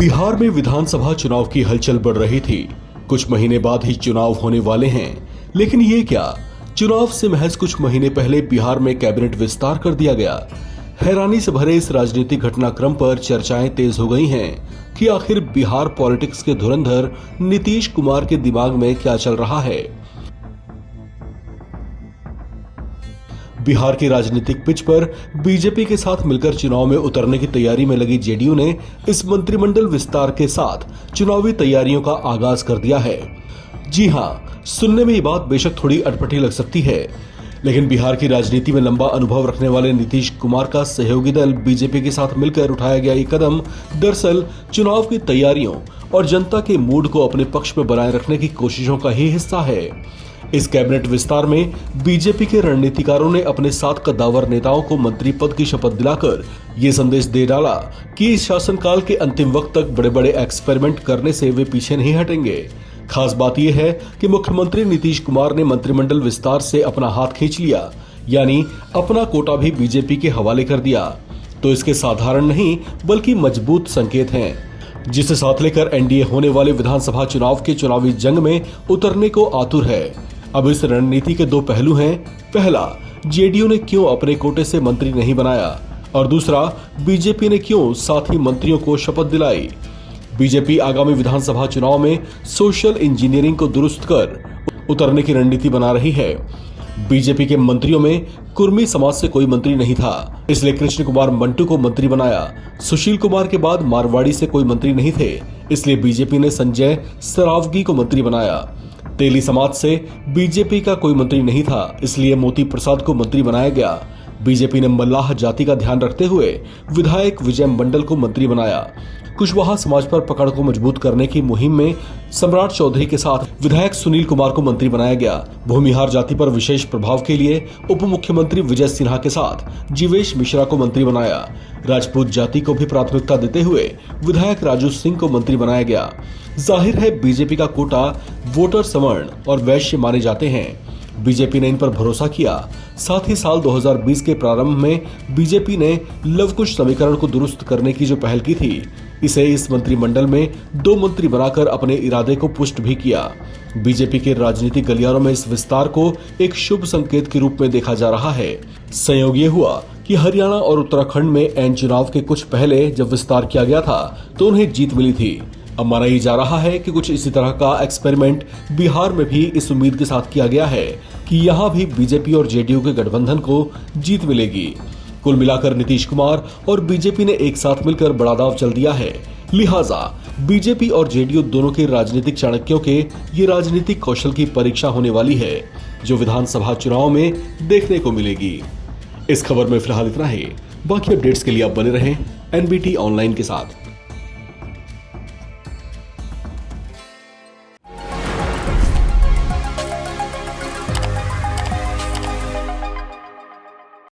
बिहार में विधानसभा चुनाव की हलचल बढ़ रही थी। कुछ महीने बाद ही चुनाव होने वाले हैं, लेकिन ये क्या, चुनाव से महज कुछ महीने पहले बिहार में कैबिनेट विस्तार कर दिया गया। हैरानी से भरे इस राजनीतिक घटनाक्रम पर चर्चाएं तेज हो गई हैं कि आखिर बिहार पॉलिटिक्स के धुरंधर नीतीश कुमार के दिमाग में क्या चल रहा है। बिहार की राजनीतिक पिच पर बीजेपी के साथ मिलकर चुनाव में उतरने की तैयारी में लगी जेडीयू ने इस मंत्रिमंडल विस्तार के साथ चुनावी तैयारियों का आगाज कर दिया है। जी हां, सुनने में ये बात बेशक थोड़ी अटपटी लग सकती है, लेकिन बिहार की राजनीति में लंबा अनुभव रखने वाले नीतीश कुमार का सहयोगी दल बीजेपी के साथ मिलकर उठाया गया ये कदम दरअसल चुनाव की तैयारियों और जनता के मूड को अपने पक्ष में बनाए रखने की कोशिशों का ही हिस्सा है। इस कैबिनेट विस्तार में बीजेपी के रणनीतिकारों ने अपने 7 कद्दावर नेताओं को मंत्री पद की शपथ दिलाकर ये संदेश दे डाला कि इस शासनकाल के अंतिम वक्त तक बड़े बड़े एक्सपेरिमेंट करने से वे पीछे नहीं हटेंगे। खास बात यह है कि मुख्यमंत्री नीतीश कुमार ने मंत्रिमंडल विस्तार से अपना हाथ खींच लिया, यानी अपना कोटा भी बीजेपी के हवाले कर दिया। तो इसके साधारण नहीं बल्कि मजबूत संकेत हैं, जिसे साथ लेकर एनडीए होने वाले विधानसभा चुनाव के चुनावी जंग में उतरने को आतुर है। अब इस रणनीति के 2 पहलू हैं। पहला, जेडीयू ने क्यों अपने कोटे से मंत्री नहीं बनाया, और दूसरा, बीजेपी ने क्यों साथ ही मंत्रियों को शपथ दिलाई। बीजेपी आगामी विधानसभा चुनाव में सोशल इंजीनियरिंग को दुरुस्त कर उतरने की रणनीति बना रही है। बीजेपी के मंत्रियों में कुर्मी समाज से कोई मंत्री नहीं था, इसलिए कृष्ण कुमार मंटू को मंत्री बनाया। सुशील कुमार के बाद मारवाड़ी से कोई मंत्री नहीं थे, इसलिए बीजेपी ने संजय सरावगी को मंत्री बनाया। तेली समाज से बीजेपी का कोई मंत्री नहीं था, इसलिए मोती प्रसाद को मंत्री बनाया गया। बीजेपी ने मल्लाह जाति का ध्यान रखते हुए विधायक विजय मंडल को मंत्री बनाया। कुशवाहा समाज पर पकड़ को मजबूत करने की मुहिम में सम्राट चौधरी के साथ विधायक सुनील कुमार को मंत्री बनाया गया। भूमिहार जाति पर विशेष प्रभाव के लिए उप मुख्यमंत्री विजय सिन्हा के साथ जीवेश मिश्रा को मंत्री बनाया। राजपूत जाति को भी प्राथमिकता देते हुए विधायक राजू सिंह को मंत्री बनाया गया। जाहिर है बीजेपी का कोटा वोटर सवर्ण और वैश्य माने जाते हैं। बीजेपी ने इन पर भरोसा किया। साथ ही साल 2020 के प्रारंभ में बीजेपी ने लवकुश समीकरण को दुरुस्त करने की जो पहल की थी, इसे इस मंत्रिमंडल में 2 मंत्री बनाकर अपने इरादे को पुष्ट भी किया। बीजेपी के राजनीतिक गलियारों में इस विस्तार को एक शुभ संकेत के रूप में देखा जा रहा है। संयोग ये हुआ कि हरियाणा और उत्तराखंड में एन चुनाव के कुछ पहले जब विस्तार किया गया था तो उन्हें जीत मिली थी। अब माना ही जा रहा है कि कुछ इसी तरह का एक्सपेरिमेंट बिहार में भी इस उम्मीद के साथ किया गया है कि यहाँ भी बीजेपी और जेडीयू के गठबंधन को जीत मिलेगी। कुल मिलाकर नीतीश कुमार और बीजेपी ने एक साथ मिलकर बड़ा दांव चल दिया है। लिहाजा बीजेपी और जेडीयू दोनों के राजनीतिक चाणक्यों के ये राजनीतिक कौशल की परीक्षा होने वाली है, जो विधानसभा चुनाव में देखने को मिलेगी। इस खबर में फिलहाल इतना ही। बाकी अपडेट्स के लिए आप बने रहें एनबीटी ऑनलाइन के साथ।